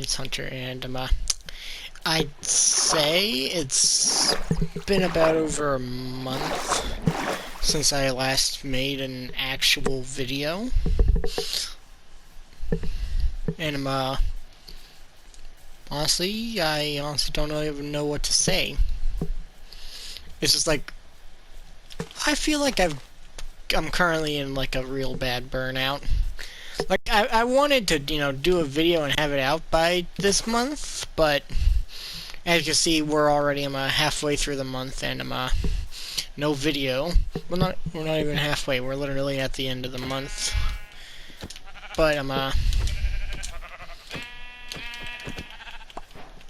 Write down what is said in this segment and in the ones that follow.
it's Hunter, and I'd say it's been about over a month since I last made an actual video, and honestly, I honestly don't even know what to say. It's just like, I feel like I'm currently in like a real bad burnout. Like, I wanted to, do a video and have it out by this month, but as you can see, we're already halfway through the month, and no video. We're not even halfway. We're literally at the end of the month. But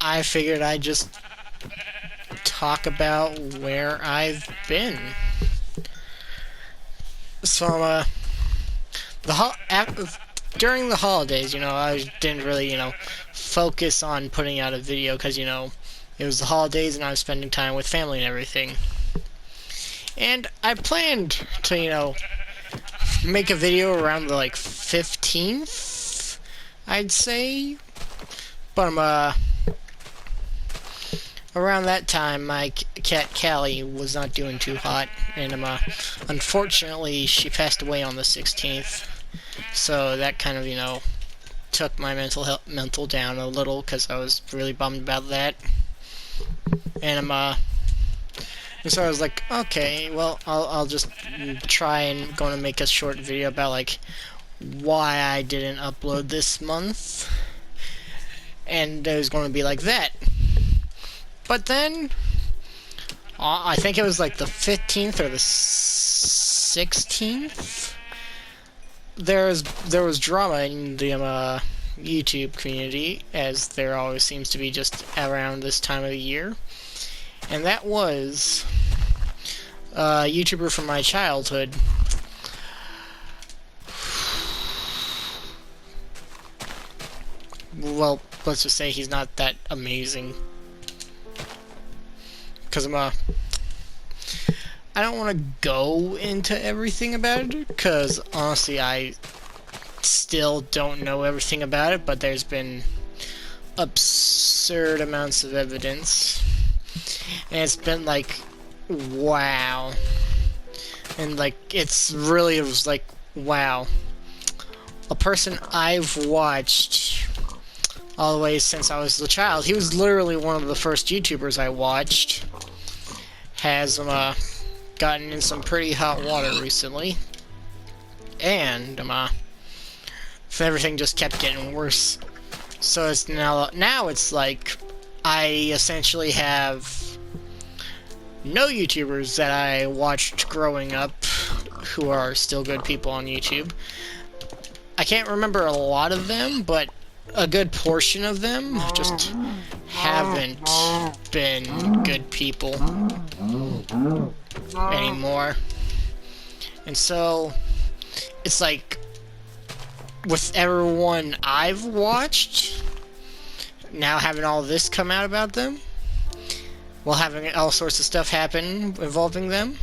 I figured I'd just talk about where I've been. So during the holidays, I didn't really, focus on putting out a video because, it was the holidays and I was spending time with family and everything. And I planned to, make a video around the, 15th, I'd say. But, around that time, my cat Callie was not doing too hot, and unfortunately, she passed away on the 16th. So that kind of, took my mental down a little because I was really bummed about that. And so I was like, okay, well, I'll just try and going to make a short video about why I didn't upload this month, and it was going to be like that. But then I think it was the 15th or the 16th. There was drama in the YouTube community, as there always seems to be just around this time of the year, and that was a YouTuber from my childhood. Well, let's just say he's not that amazing, because I don't want to go into everything about it, because honestly I still don't know everything about it, but there's been absurd amounts of evidence, and it's been wow. And it was wow. A person I've watched all the way since I was a child, he was literally one of the first YouTubers I watched, has gotten in some pretty hot water recently, and everything just kept getting worse. So it's now it's I essentially have no YouTubers that I watched growing up who are still good people on YouTube. I can't remember a lot of them, but a good portion of them just haven't been good people anymore. And so it's with everyone I've watched now having all this come out about them, while having all sorts of stuff happen involving them,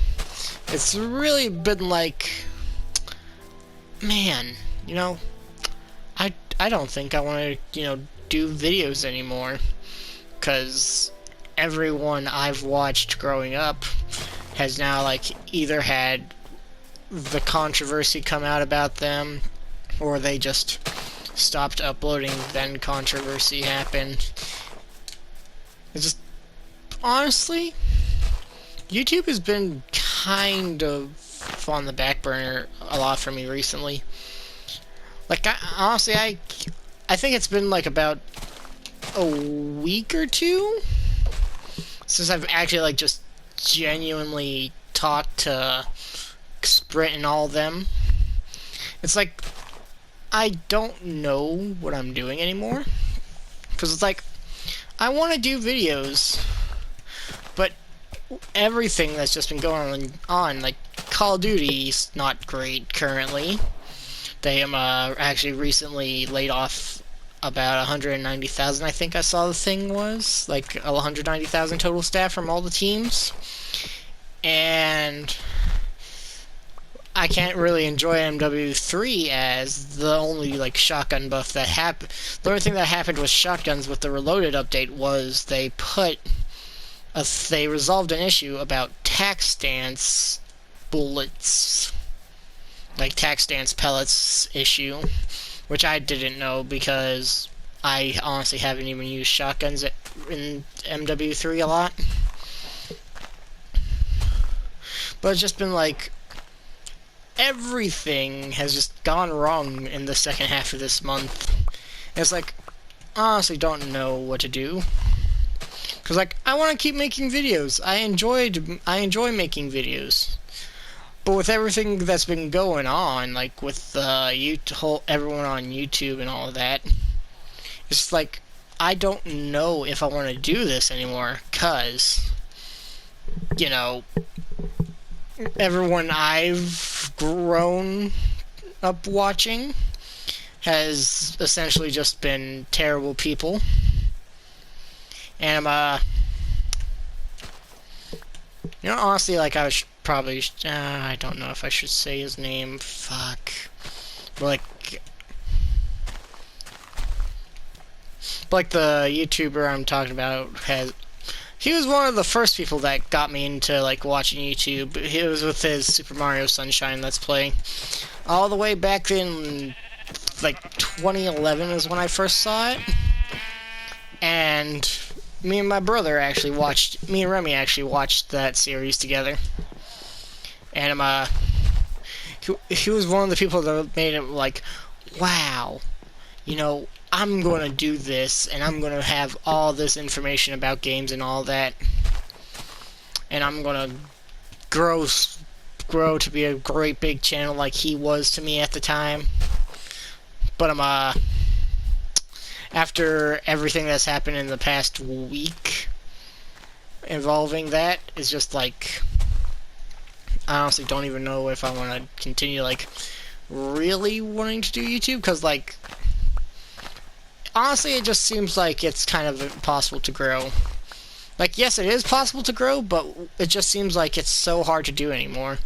it's really been man, I don't think I want to, do videos anymore, because everyone I've watched growing up has now, either had the controversy come out about them, or they just stopped uploading, then controversy happened. It's just, honestly, YouTube has been kind of on the back burner a lot for me recently. Honestly, I think it's been about a week or two since I've actually just genuinely talked to Sprint and all of them. It's I don't know what I'm doing anymore, because it's I want to do videos, but everything that's just been going on, Call of Duty's not great currently. They actually recently laid off about 190,000, I think I saw the thing was 190,000 total staff from all the teams, and I can't really enjoy MW3 as the only like shotgun buff that happened. The only thing that happened with shotguns with the Reloaded update was they resolved an issue about tac stance bullets, like tac stance pellets issue, which I didn't know because I honestly haven't even used shotguns in MW3 a lot. But it's just been like, everything has just gone wrong in the second half of this month. And it's like, honestly don't know what to do. Cause like, I want to keep making videos. I enjoy making videos. But with everything that's been going on, like with everyone on YouTube and all of that, it's like, I don't know if I want to do this anymore, cause, you know, everyone I've grown up watching has essentially just been terrible people. And you know, honestly, like, I should probably, I don't know if I should say his name, fuck. But like the YouTuber I'm talking about he was one of the first people that got me into like watching YouTube. He was with his Super Mario Sunshine Let's Play. All the way back in like 2011 is when I first saw it. And me and Remy actually watched that series together. And he was one of the people that made it like, wow, you know, I'm going to do this, and I'm going to have all this information about games and all that, and I'm going to grow to be a great big channel like he was to me at the time. But after everything that's happened in the past week involving that, it's just like, I honestly don't even know if I want to continue like really wanting to do YouTube, because like, honestly, it just seems like it's kind of impossible to grow. Like, yes, it is possible to grow, but it just seems like it's so hard to do anymore.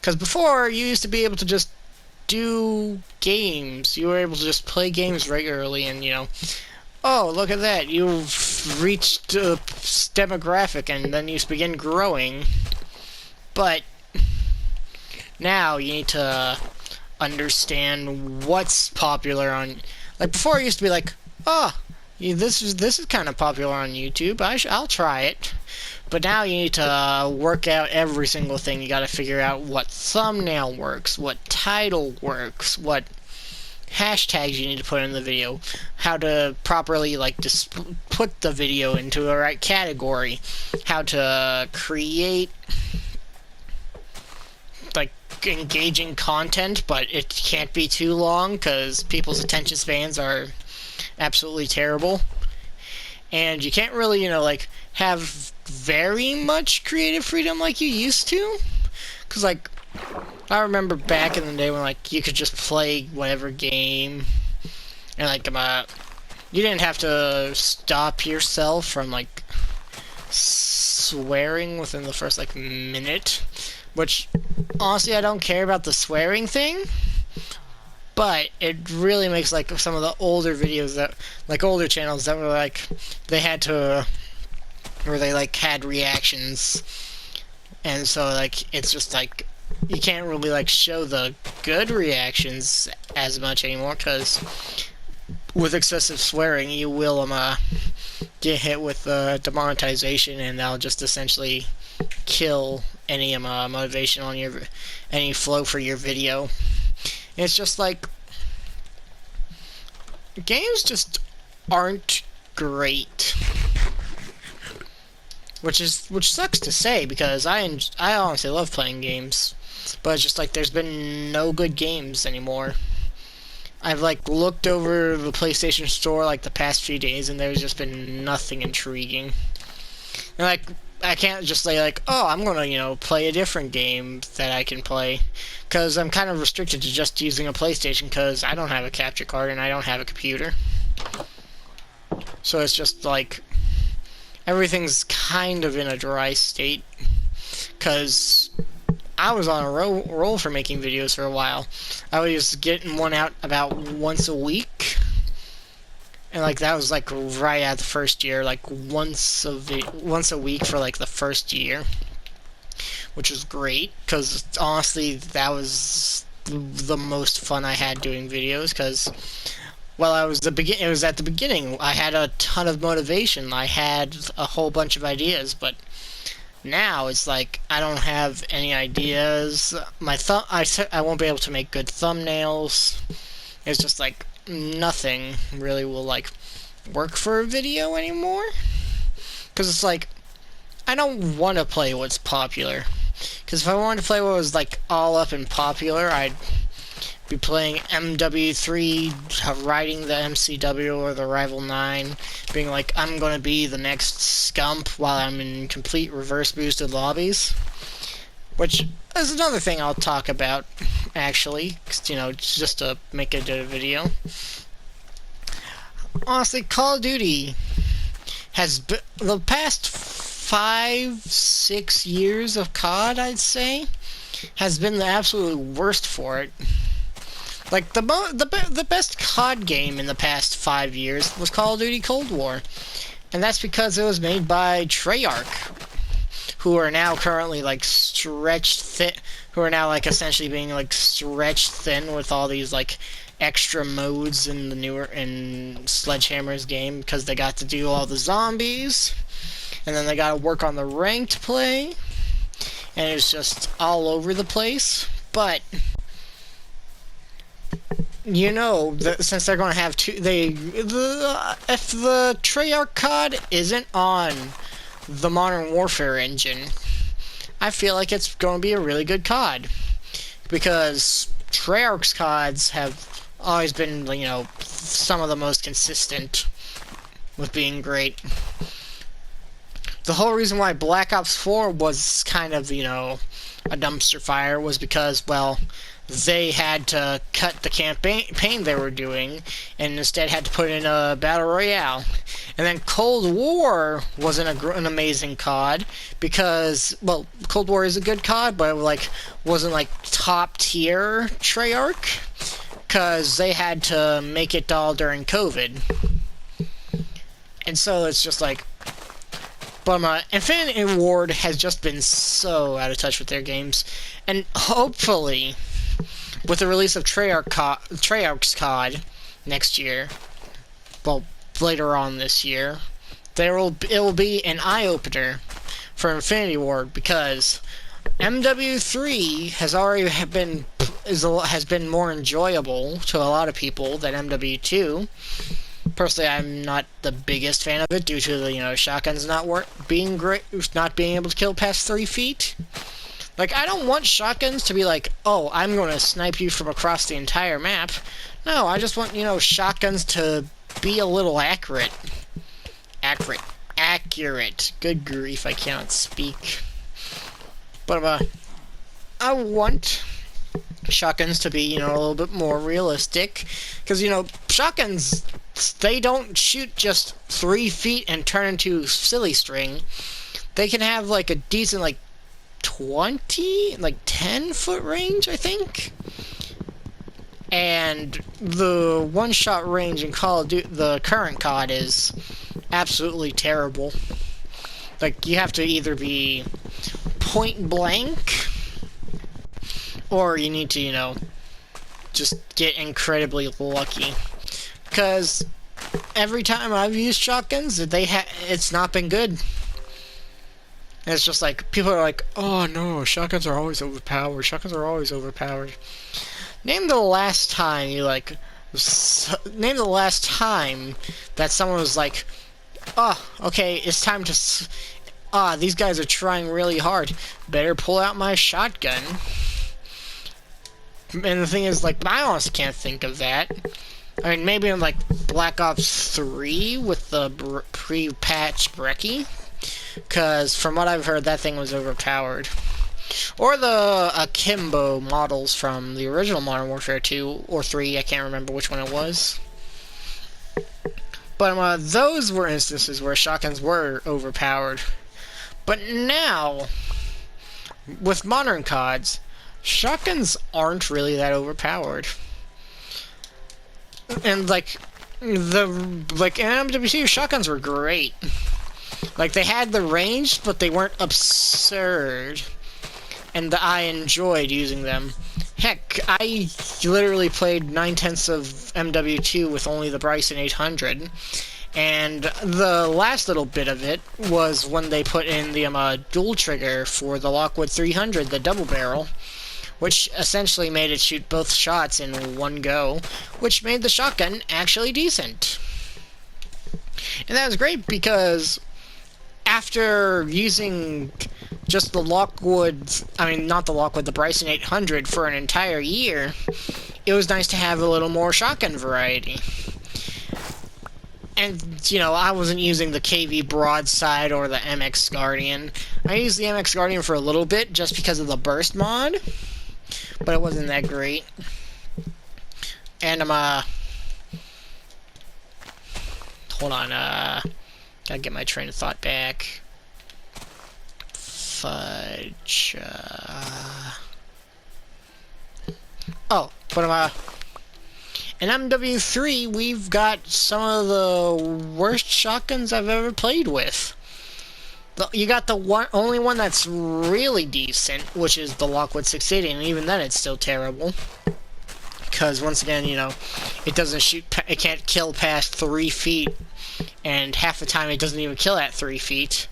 Because before, you used to be able to just do games. You were able to just play games regularly and, you know, oh, look at that, you've reached a demographic, and then you begin growing. But now you need to understand what's popular on... Like, before it used to be like, oh, this is kind of popular on YouTube, I'll try it. But now you need to work out every single thing. You gotta figure out what thumbnail works, what title works, what hashtags you need to put in the video, how to properly, like, put the video into the right category, how to create, like, engaging content, but it can't be too long, because people's attention spans are absolutely terrible. And you can't really, you know, like, have very much creative freedom like you used to. Because, like, I remember back in the day when, like, you could just play whatever game. And, like, you didn't have to stop yourself from, like, swearing within the first, like, minute. Which, honestly, I don't care about the swearing thing. But it really makes, like, some of the older videos that, like, older channels that were, like, they had to, where they, like, had reactions. And so, like, it's just, like, you can't really, like, show the good reactions as much anymore, because with excessive swearing, you will, get hit with, demonetization, and that'll just essentially kill any, motivation on any flow for your video. It's just like, games just aren't great, which sucks to say, because I honestly love playing games, but it's just like there's been no good games anymore. I've like looked over the PlayStation Store like the past few days, and there's just been nothing intriguing. And like, I can't just say like, oh, I'm gonna, you know, play a different game that I can play, because I'm kind of restricted to just using a PlayStation, because I don't have a capture card and I don't have a computer. So it's just like, everything's kind of in a dry state, because I was on a roll for making videos for a while. I was getting one out about once a week. And like that was like right at the first year, like once a week for like the first year, which was great because honestly that was the most fun I had doing videos. Because well, it was at the beginning. I had a ton of motivation. I had a whole bunch of ideas, but now it's like I don't have any ideas. I won't be able to make good thumbnails. It's just like nothing really will like work for a video anymore, because it's like I don't want to play what's popular, because if I wanted to play what was like all up and popular, I'd be playing MW3, riding the MCW or the Rival 9, being like I'm gonna be the next Scump while I'm in complete reverse boosted lobbies, which is another thing I'll talk about actually, cause, you know, just to make a video. Honestly, Call of Duty has been the past 5-6 years of COD, I'd say, has been the absolute worst for it. Like the best COD game in the past 5 years was Call of Duty Cold War, and that's because it was made by Treyarch, who are now currently like stretched thin, who are now like essentially being like stretched thin with all these like extra modes in the newer Sledgehammer's game, because they got to do all the zombies, and then they got to work on the ranked play, and it's just all over the place. But you know, since they're going to have if the Treyarch COD isn't on the Modern Warfare engine, I feel like it's going to be a really good COD, because Treyarch's CODs have always been, you know, some of the most consistent with being great. The whole reason why Black Ops 4 was kind of, you know, a dumpster fire was because, well, they had to cut the campaign they were doing and instead had to put in a battle royale. And then Cold War wasn't an amazing COD because, well, Cold War is a good COD, but it like wasn't like top tier Treyarch, because they had to make it all during COVID. And so it's just like, but Infinity Ward has just been so out of touch with their games, and hopefully with the release of Treyarch's COD next year, well, later on this year, it will be an eye-opener for Infinity Ward, because MW3 has been more enjoyable to a lot of people than MW2. Personally, I'm not the biggest fan of it due to the, you know, shotguns not being able to kill past 3 feet. Like, I don't want shotguns to be like, oh, I'm going to snipe you from across the entire map. No, I just want, you know, shotguns to be a little accurate. Accurate. Good grief, I cannot speak. But, I want shotguns to be, you know, a little bit more realistic. Because, you know, shotguns, they don't shoot just 3 feet and turn into silly string. They can have, like, a decent, like, 10-foot range, I think. And the one-shot range in Call of Duty, the current COD, is absolutely terrible. Like, you have to either be point blank, or you need to, you know, just get incredibly lucky. Because every time I've used shotguns, it's not been good. And it's just like, people are like, oh no, shotguns are always overpowered. Name the last time that someone was like, oh, okay, it's time to, these guys are trying really hard. Better pull out my shotgun. And the thing is, like, I honestly can't think of that. I mean, maybe in, like, Black Ops 3 with the pre-patch Brecci. Because, from what I've heard, that thing was overpowered. Or the Akimbo models from the original Modern Warfare 2 or 3, I can't remember which one it was. But those were instances where shotguns were overpowered. But now, with modern CODs, shotguns aren't really that overpowered. And like in MW2, shotguns were great. Like they had the range, but they weren't absurd. And I enjoyed using them. Heck, I literally played 9/10 of MW2 with only the Bryson 800. And the last little bit of it was when they put in the dual trigger for the Lockwood 300, the double barrel, which essentially made it shoot both shots in one go, which made the shotgun actually decent. And that was great because after using just the the Bryson 800 for an entire year, it was nice to have a little more shotgun variety. And, you know, I wasn't using the KV Broadside or the MX Guardian. I used the MX Guardian for a little bit just because of the burst mod, but it wasn't that great. And hold on, gotta get my train of thought back. Fudge, oh, but in MW3, we've got some of the worst shotguns I've ever played with. You got the only one that's really decent, which is the Lockwood 680, and even then it's still terrible. Because, once again, you know, it can't kill past 3 feet, and half the time it doesn't even kill at 3 feet.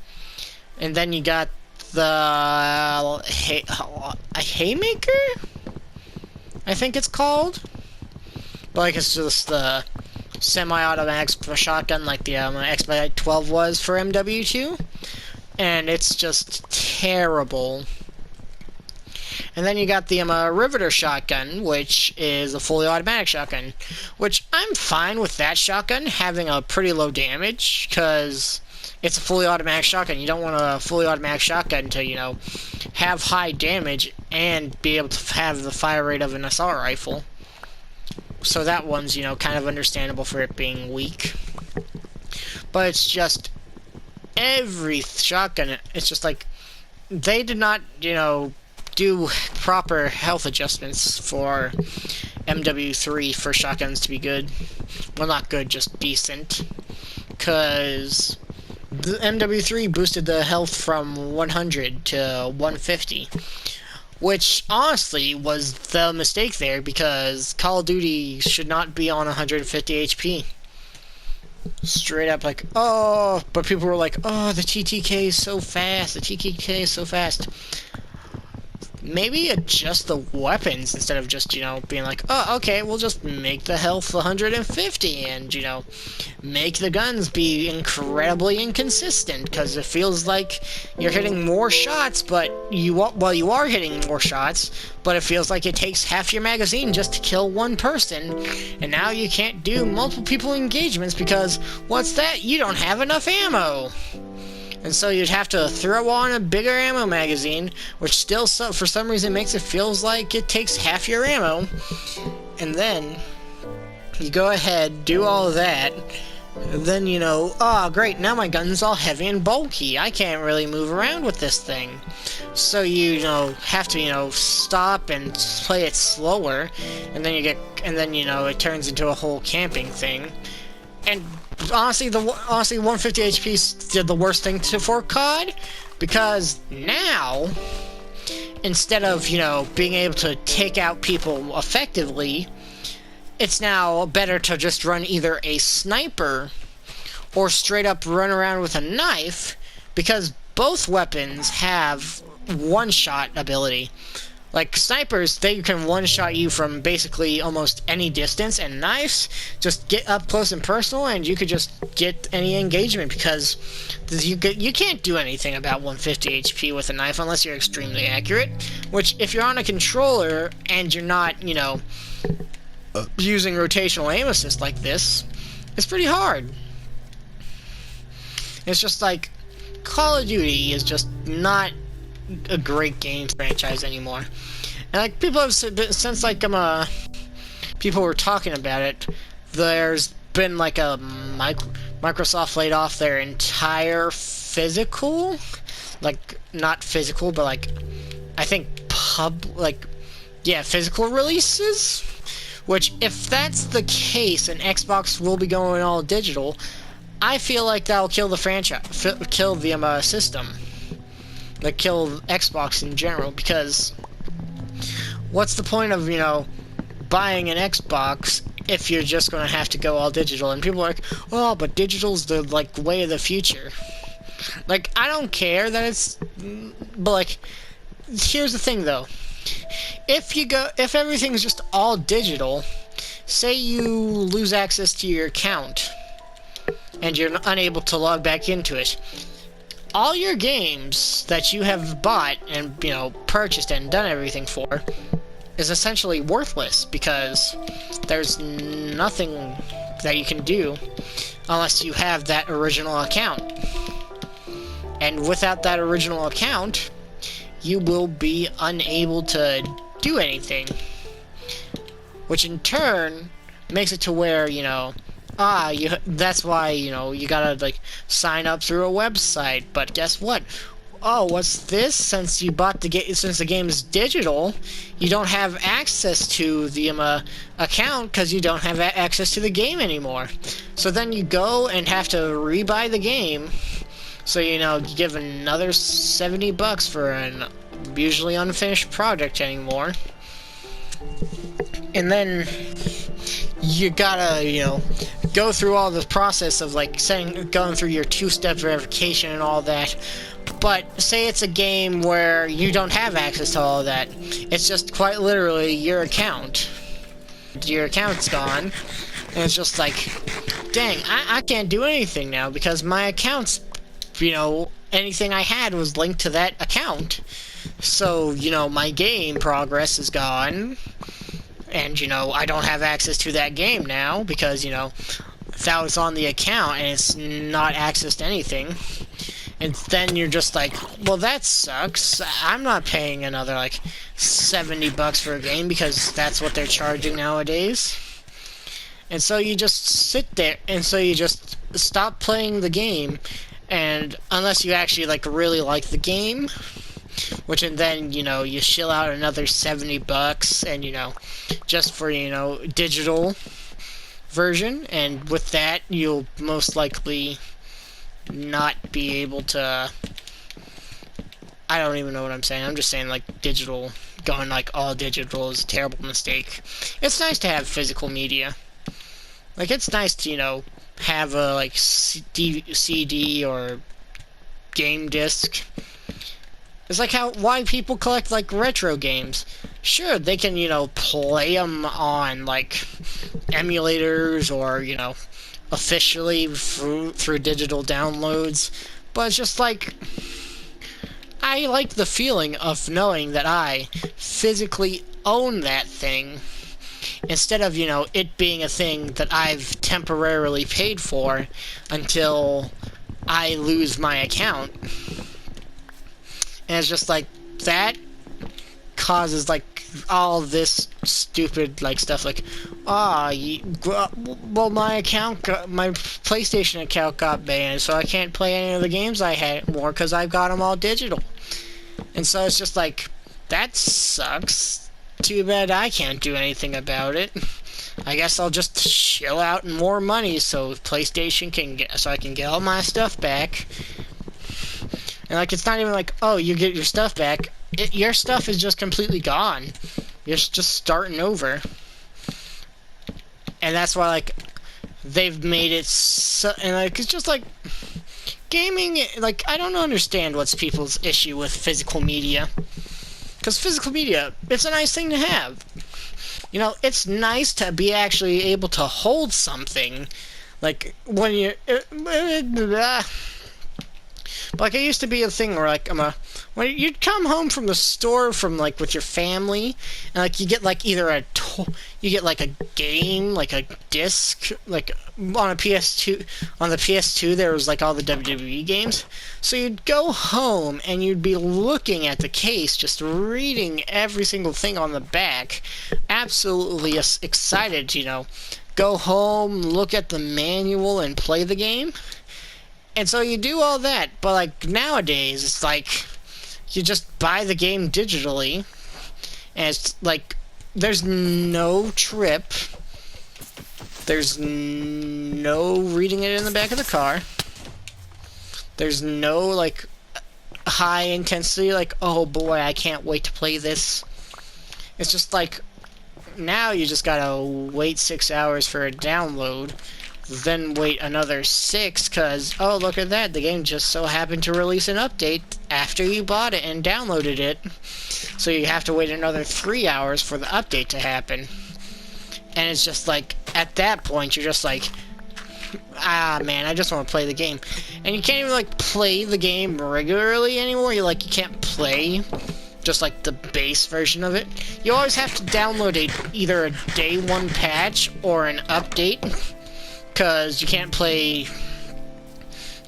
And then you got the Haymaker? I think it's called? Like, it's just the semi-automatic shotgun like the Expedite 12 was for MW2. And it's just terrible. And then you got the Riveter shotgun, which is a fully automatic shotgun. Which, I'm fine with that shotgun having a pretty low damage, because it's a fully automatic shotgun. You don't want a fully automatic shotgun to, you know, have high damage and be able to have the fire rate of an assault rifle. So that one's, you know, kind of understandable for it being weak. But it's just, every shotgun, it's just like, they did not, you know, do proper health adjustments for MW3 for shotguns to be good. Well, not good, just decent. Because the MW3 boosted the health from 100 to 150. Which, honestly, was the mistake there, because Call of Duty should not be on 150 HP. Straight up, like, oh, but people were like, oh, the TTK is so fast, the TTK is so fast. Maybe adjust the weapons instead of just, you know, being like, oh, okay, we'll just make the health 150 and, you know, make the guns be incredibly inconsistent, because it feels like you're hitting more shots, but you are hitting more shots, but it feels like it takes half your magazine just to kill one person, and now you can't do multiple people engagements because, what's that? You don't have enough ammo! And so you'd have to throw on a bigger ammo magazine, which still, for some reason, makes it feels like it takes half your ammo. And then you go ahead, do all of that, and then, you know, oh, great, now my gun's all heavy and bulky. I can't really move around with this thing. So you know, have to, you know, stop and play it slower, and then you know, it turns into a whole camping thing. And honestly, 150 HP did the worst thing for COD, because now, instead of, you know, being able to take out people effectively, it's now better to just run either a sniper or straight up run around with a knife, because both weapons have one-shot ability. Like, snipers, they can one-shot you from basically almost any distance, and knives just get up close and personal, and you could just get any engagement, because you can't do anything about 150 HP with a knife unless you're extremely accurate, which, if you're on a controller and you're not, you know, using rotational aim assist like this, it's pretty hard. It's just like, Call of Duty is just not a great game franchise anymore. And like, people have said, since like people were talking about it, there's been like a Microsoft laid off their entire physical, like not physical, but like I think physical releases. Which, if that's the case, and Xbox will be going all digital, I feel like that'll kill the franchise, kill the system, like kill Xbox in general. Because what's the point of buying an Xbox if you're just gonna have to go all digital? And people are like, oh, but digital's the way of the future. Like, I don't care that it's, but like, here's the thing though. If everything's just all digital, say you lose access to your account and you're unable to log back into it, all your games that you have bought and purchased and done everything for is essentially worthless, because there's nothing that you can do unless you have that original account. And without that original account, you will be unable to do anything. Which in turn makes it to where, that's why, you gotta, sign up through a website. But guess what? Oh, what's this? Since you bought since the game is digital, you don't have access to the account because you don't have access to the game anymore. So then you go and have to rebuy the game. So, you give another $70 for an usually unfinished project anymore. And then you gotta, go through all the process of, going through your two-step verification and all that. But say it's a game where you don't have access to all of that. It's just quite literally your account. Your account's gone. And it's just like, dang, I can't do anything now because my account's, anything I had was linked to that account. So, my game progress is gone. And, I don't have access to that game now because, that was on the account and it's not accessed to anything. And then you're just like, well, that sucks. I'm not paying another, $70 for a game because that's what they're charging nowadays. And so you just sit there, and so you just stop playing the game, and unless you actually, really like the game, which, and then, you shill out another $70 and, just for, digital version, and with that, you'll most likely not be able to, I don't even know what I'm saying. I'm just saying, digital, going, all digital is a terrible mistake. It's nice to have physical media. It's nice to, have a, CD or game disc. It's why people collect, retro games. Sure, they can, play them on, emulators or, officially through digital downloads, but it's just I like the feeling of knowing that I physically own that thing, instead of, it being a thing that I've temporarily paid for until I lose my account. And it's just that causes all this stupid stuff well, my PlayStation account got banned, so I can't play any of the games I had anymore because I've got them all digital. And so it's just that sucks. Too bad I can't do anything about it. I guess I'll just shill out more money so PlayStation so I can get all my stuff back. And it's not even oh, you get your stuff back. Your stuff is just completely gone. You're just starting over. And that's why they've made it so, and it's just gaming, I don't understand what's people's issue with physical media. Because physical media, it's a nice thing to have. It's nice to be actually able to hold something. When you're it used to be a thing where when you'd come home from the store from with your family, and you get either a game, a disc, on a PS2. On the PS2 there was all the WWE games. So you'd go home and you'd be looking at the case, just reading every single thing on the back, absolutely excited to go home, look at the manual, and play the game. And so you do all that, but nowadays it's you just buy the game digitally, and it's like, there's no trip, there's no reading it in the back of the car, there's no, like, high intensity, like, oh boy, I can't wait to play this. It's just like, now you just gotta wait 6 hours for a download, then wait another 6, cause, oh, look at that, the game just so happened to release an update after you bought it and downloaded it. So you have to wait another 3 hours for the update to happen. And it's just like, at that point, you're just like, ah, man, I just want to play the game. And you can't even, like, play the game regularly anymore. You can't play just, like, the base version of it. You always have to download either a day 1 patch or an update, because you can't play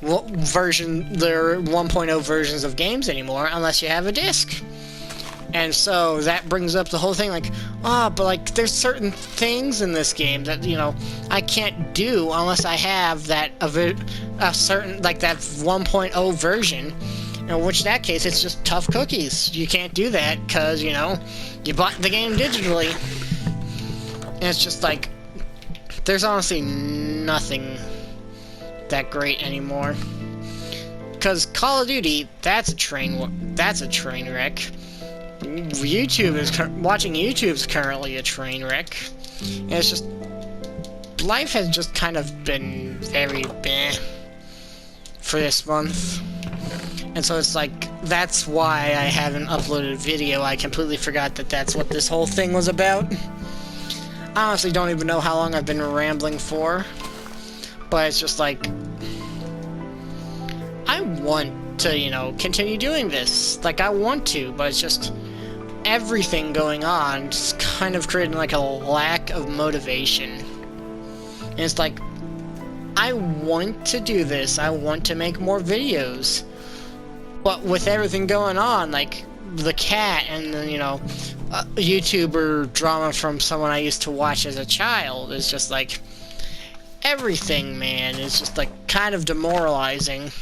the 1.0 versions of games anymore unless you have a disc. And so that brings up the whole thing, like, but like, there's certain things in this game that, you know, I can't do unless I have that a certain, like, that 1.0 version. In which that case, it's just tough cookies. You can't do that because, you know, you bought the game digitally. And it's just like, there's honestly nothing that great anymore. Because Call of Duty, that's a train wreck. Watching YouTube's currently a train wreck. And it's just, life has just kind of been very meh for this month. And so it's like, that's why I haven't uploaded a video. I completely forgot that that's what this whole thing was about. I honestly don't even know how long I've been rambling for. But it's just like, I want to, you know, continue doing this. Like, I want to, but it's just everything going on just kind of creating like a lack of motivation. And it's like, I want to do this. I want to make more videos. But with everything going on, like the cat and the, you know, YouTuber drama from someone I used to watch as a child, is just like, everything, man, is just like kind of demoralizing.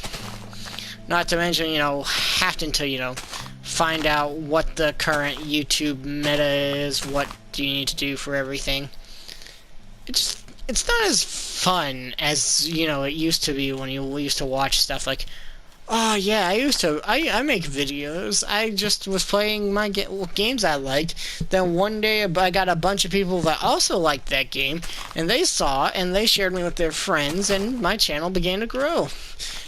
Not to mention, you know, having to, you know, find out what the current YouTube meta is, what do you need to do for everything. It's not as fun as, you know, it used to be when you used to watch stuff like, oh yeah, I make videos. I just was playing my games I liked. Then one day I got a bunch of people that also liked that game, and they saw and they shared me with their friends, and my channel began to grow.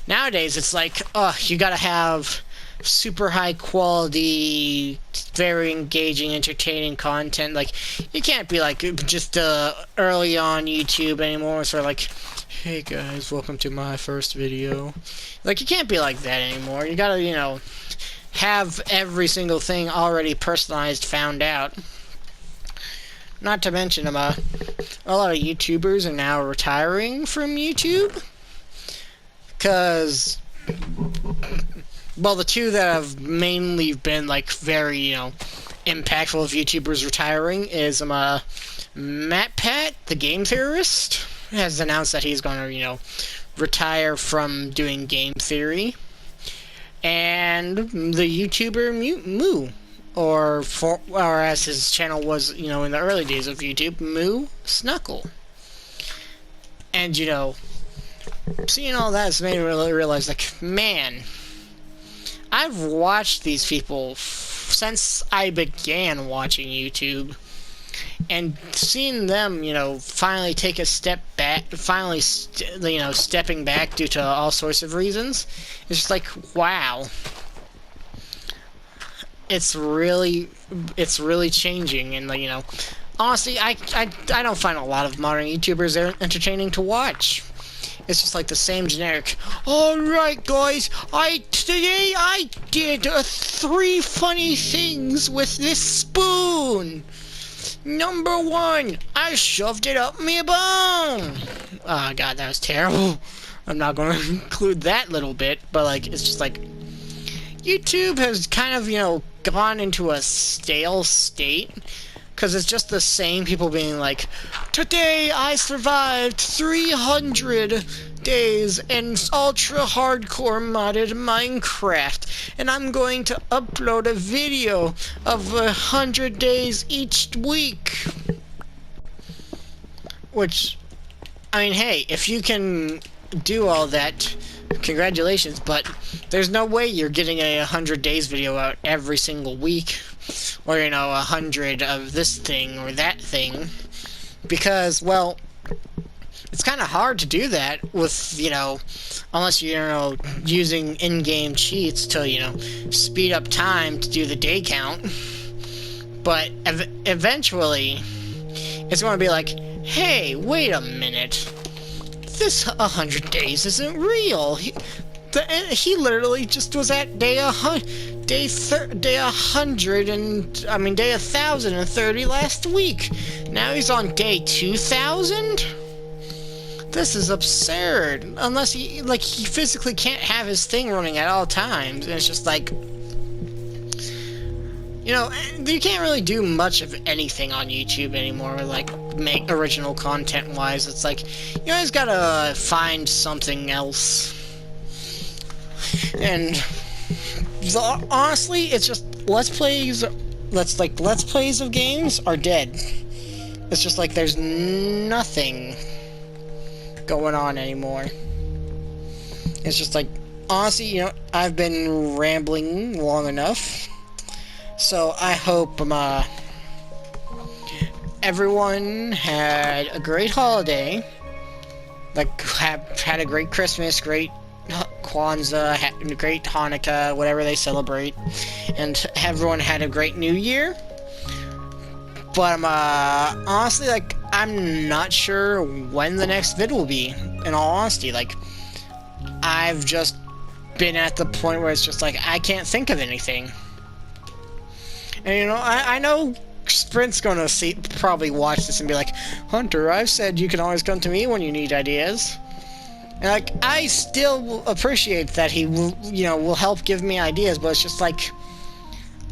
Nowadays it's like, you gotta have super high quality, very engaging, entertaining content. Like, you can't be like just early on YouTube anymore, sort of like, hey guys, welcome to my first video. Like, you can't be like that anymore. You gotta, you know, have every single thing already personalized, found out. Not to mention, a lot of YouTubers are now retiring from YouTube. Because, well, the two that have mainly been, like, very, you know, impactful of YouTubers retiring is, MatPat, the game theorist, has announced that he's going to, you know, retire from doing game theory. And the YouTuber Moo, or as his channel was, you know, in the early days of YouTube, Moo Snuckle. And, you know, seeing all that has made me really realize, like, man, I've watched these people since I began watching YouTube. And seeing them, you know, finally take a step back, you know, stepping back due to all sorts of reasons, it's just like, wow. It's really changing, and, like, you know, honestly, I don't find a lot of modern YouTubers entertaining to watch. It's just like the same generic, alright guys, today I did 3 funny things with this spoon. Number 1, I shoved it up me bum. Oh god, that was terrible. I'm not going to include that little bit, but, like, it's just like, YouTube has kind of, you know, gone into a stale state, Because it's just the same people being like, today I survived 300 days in ultra hardcore modded Minecraft, and I'm going to upload a video of 100 days each week. Which, I mean, hey, if you can do all that, congratulations, but there's no way you're getting a 100 days video out every single week. Or, you know, 100 of this thing or that thing. Because, well, it's kind of hard to do that with, you know, unless you're, you know, using in-game cheats to, you know, speed up time to do the day count. But eventually, it's going to be like, hey, wait a minute. This 100 days isn't real. He literally just was at day 1030 last week. Now he's on day 2000? This is absurd. Unless he physically can't have his thing running at all times. And it's just like, you know, you can't really do much of anything on YouTube anymore, like, make original content-wise. It's like, you always gotta find something else. And honestly, it's just let's plays of games are dead. It's just like there's nothing going on anymore. It's just like, honestly, you know, I've been rambling long enough. So I hope everyone had a great holiday. Like, had a great Christmas, great Kwanzaa, great Hanukkah, whatever they celebrate, and everyone had a great New Year. But honestly, like, I'm not sure when the next vid will be. In all honesty, like, I've just been at the point where it's just like I can't think of anything. And you know, I know Sprint's gonna probably watch this and be like, Hunter, I've said you can always come to me when you need ideas. And like, I still appreciate that he will, you know, will help give me ideas, but it's just like,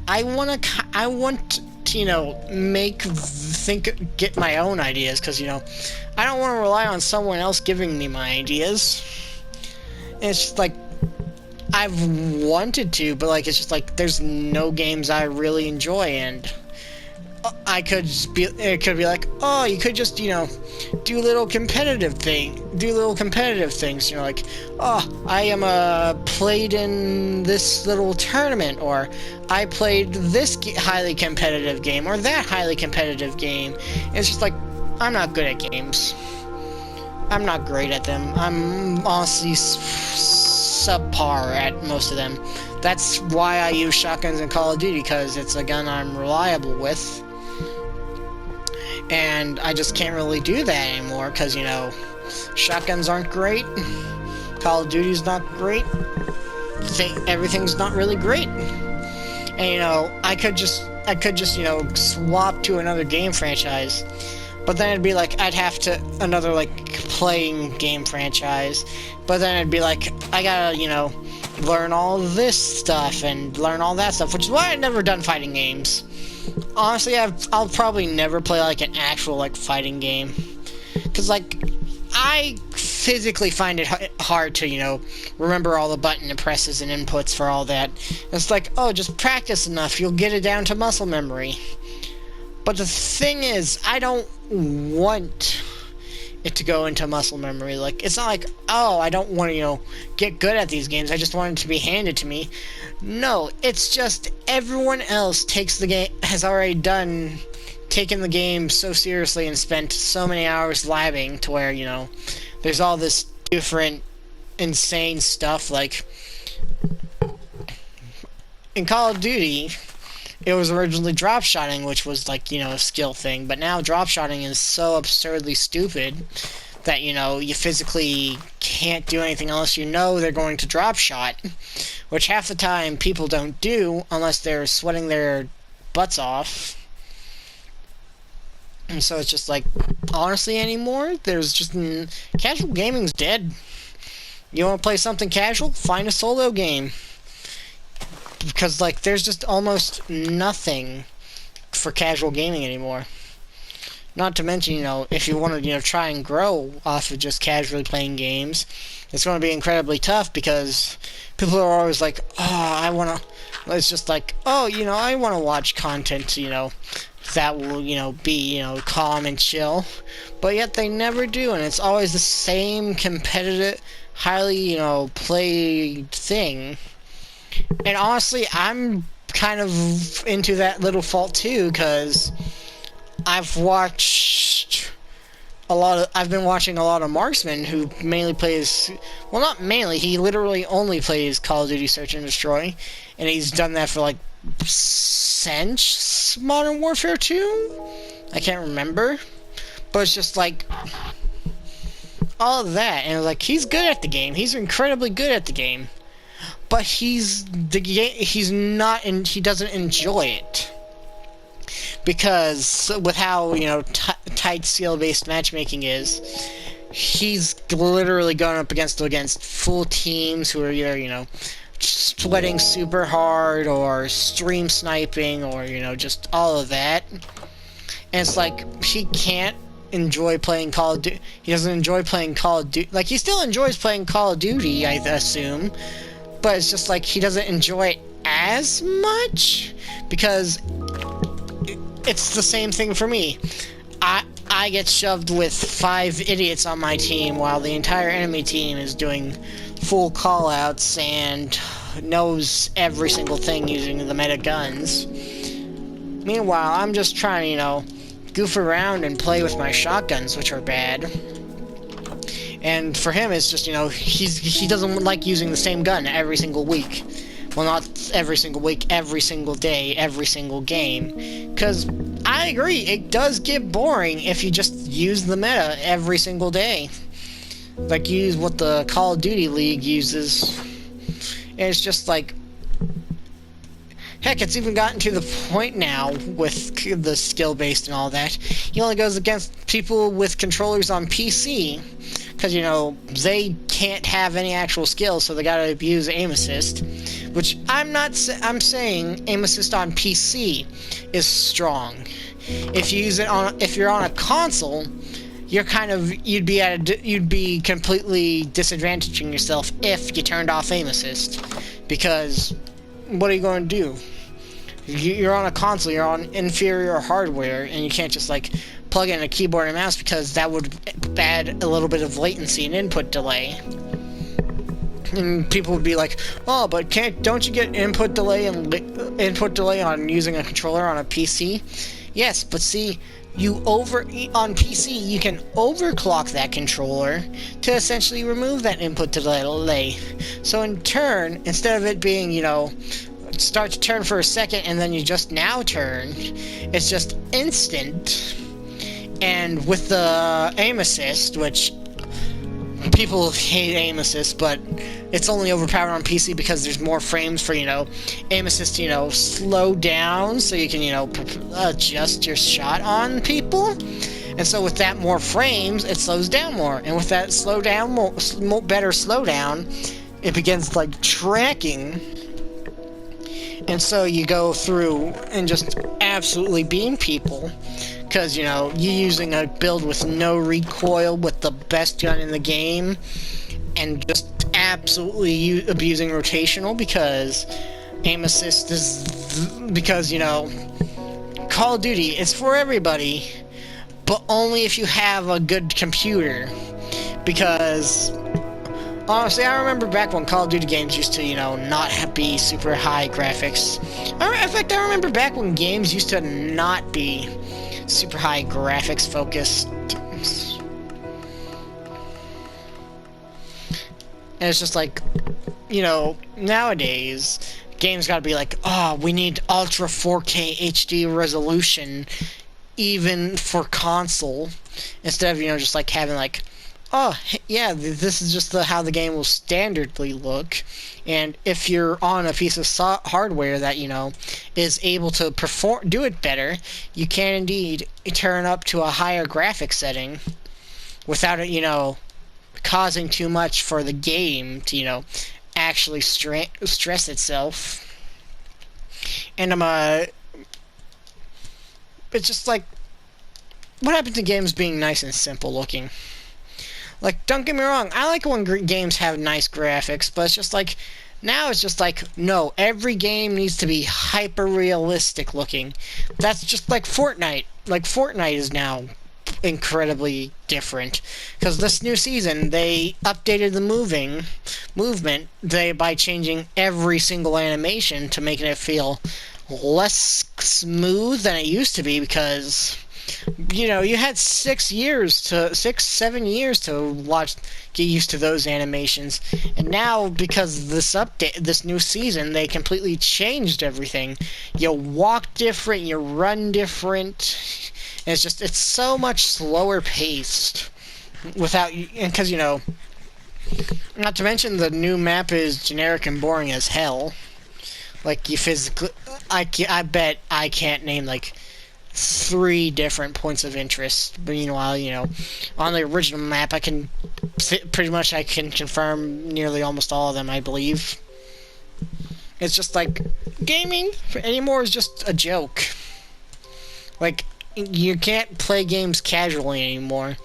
I want to, you know, get my own ideas, because, you know, I don't want to rely on someone else giving me my ideas. And it's just like, I've wanted to, but like, it's just like, there's no games I really enjoy, and it could be like, oh, you could just, you know, do little competitive things, you know, like, oh, I played in this little tournament, or I played this highly competitive game, or that highly competitive game. It's just like, I'm not good at games. I'm not great at them. I'm honestly subpar at most of them. That's why I use shotguns in Call of Duty, because it's a gun I'm reliable with. And I just can't really do that anymore, because, you know, shotguns aren't great, Call of Duty's not great, everything's not really great. And, you know, I could just, you know, swap to another game franchise, but then it'd be like, I'd have to, another, like, playing game franchise, but then it'd be like, I gotta, you know, learn all this stuff, and learn all that stuff, which is why I've never done fighting games. Honestly, I'll probably never play, like, an actual, like, fighting game. Because, like, I physically find it hard to, you know, remember all the button presses and inputs for all that. It's like, oh, just practice enough, you'll get it down to muscle memory. But the thing is, I don't want it to go into muscle memory. Like, it's not like, oh, I don't want to, you know, get good at these games, I just want it to be handed to me. No, it's just everyone else has already taken the game so seriously and spent so many hours labbing to where, you know, there's all this different insane stuff. Like, in Call of Duty, it was originally drop-shotting, which was, like, you know, a skill thing, but now drop-shotting is so absurdly stupid that, you know, you physically can't do anything unless you know they're going to drop-shot, which half the time people don't do unless they're sweating their butts off. And so it's just like, honestly anymore, there's just, casual gaming's dead. You want to play something casual? Find a solo game. Because, like, there's just almost nothing for casual gaming anymore. Not to mention, if you want to, try and grow off of just casually playing games, it's going to be incredibly tough because people are always like, oh, it's just like, oh, I want to watch content, that will, be, calm and chill. But yet they never do, and it's always the same competitive, highly, played thing. And honestly, I'm kind of into that little fault too, because I've been watching a lot of Marksman who mainly plays, well, not mainly, he literally only plays Call of Duty Search and Destroy, and he's done that for like since Modern Warfare 2? I can't remember, but it's just like all of that, and like he's good at the game, he's incredibly good at the game, but he doesn't enjoy it. Because with how, tight skill-based matchmaking is, he's literally going up against full teams who are either, sweating super hard or stream sniping or, just all of that. And it's like, he can't enjoy playing Call of Duty. He doesn't enjoy playing Call of Duty. Like, he still enjoys playing Call of Duty, I assume. But it's just like, he doesn't enjoy it as much. Because it's the same thing for me. I get shoved with 5 idiots on my team while the entire enemy team is doing full callouts and knows every single thing using the meta guns. Meanwhile, I'm just trying to, goof around and play with my shotguns, which are bad. And for him, it's just, he doesn't like using the same gun every single week. Well, not every single week, every single day, every single game. Because I agree, it does get boring if you just use the meta every single day. Like, use what the Call of Duty League uses. And it's just like... Heck, it's even gotten to the point now with the skill-based and all that. He only goes against people with controllers on PC. Because, they can't have any actual skill, so they gotta abuse aim assist. Which, I'm saying aim assist on PC is strong. If you use it if you're on a console, you'd be completely disadvantaging yourself if you turned off aim assist. Because, what are you going to do? You're on a console, you're on inferior hardware, and you can't just, like, plug in a keyboard and mouse because that would add a little bit of latency and input delay. And people would be like, oh, but don't you get input delay on using a controller on a PC? Yes, but see, on PC, you can overclock that controller to essentially remove that input delay. So in turn, instead of it being, start to turn for a second and then you just now turn, it's just instant. And with the aim assist, which people hate aim assist, but it's only overpowered on PC because there's more frames for, aim assist to, slow down so you can, adjust your shot on people. And so with that more frames, it slows down more. And with that better slowdown, it begins, like, tracking. And so you go through and just absolutely beam people. Because, you're using a build with no recoil with the best gun in the game. And just absolutely abusing rotational because aim assist is... Because, Call of Duty, it's for everybody. But only if you have a good computer. Because... Honestly, I remember back when Call of Duty games used to, not be super high graphics. In fact, I remember back when games used to not be super high graphics focused. And it's just like, nowadays, games gotta be like, oh, we need Ultra 4K HD resolution, even for console. Instead of, just like having like, oh, yeah, this is just how the game will standardly look. And if you're on a piece of hardware that, is able to do it better, you can indeed turn up to a higher graphic setting without it, causing too much for the game to, actually stress itself. And it's just like, what happened to games being nice and simple looking? Like, don't get me wrong, I like when games have nice graphics, but it's just like, now it's just like, no, every game needs to be hyper-realistic looking. That's just like Fortnite. Like, Fortnite is now incredibly different. Because this new season, they updated the movement by changing every single animation to making it feel less smooth than it used to be, because you know, you had 7 years to get used to those animations, and now because of this new season, they completely changed everything. You walk different, you run different. And it's so much slower paced, because you know, not to mention the new map is generic and boring as hell. Like, you physically, I bet I can't name like 3 different points of interest. But meanwhile, you know, on the original map, I can confirm nearly almost all of them, I believe. It's just like, gaming anymore is just a joke. Like, you can't play games casually anymore.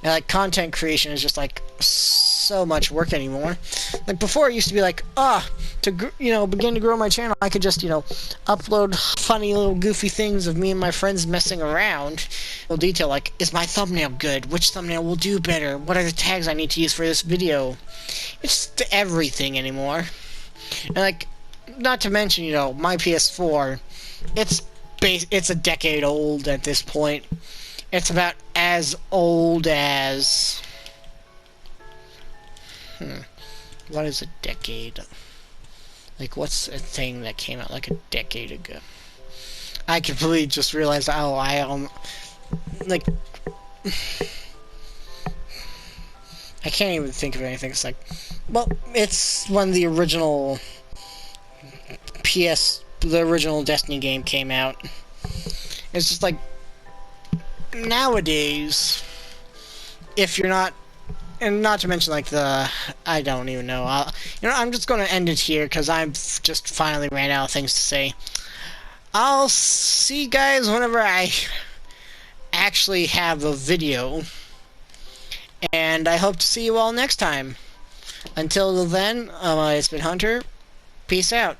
And like, content creation is just like so much work anymore. Like, before it used to be like, to begin to grow my channel, I could just, upload funny little goofy things of me and my friends messing around. Little detail like, is my thumbnail good? Which thumbnail will do better? What are the tags I need to use for this video? It's just everything anymore. And like, not to mention, my PS4, it's a decade old at this point. It's about as old as... What is a decade? Like, what's a thing that came out like a decade ago? I completely just realized, I can't even think of anything. It's like, well, it's when the original the original Destiny game came out. It's just like, nowadays, if you're not, and not to mention like I don't even know. I'm just gonna end it here because I've just finally ran out of things to say. I'll see you guys whenever I actually have a video, and I hope to see you all next time. Until then, it's been Hunter. Peace out.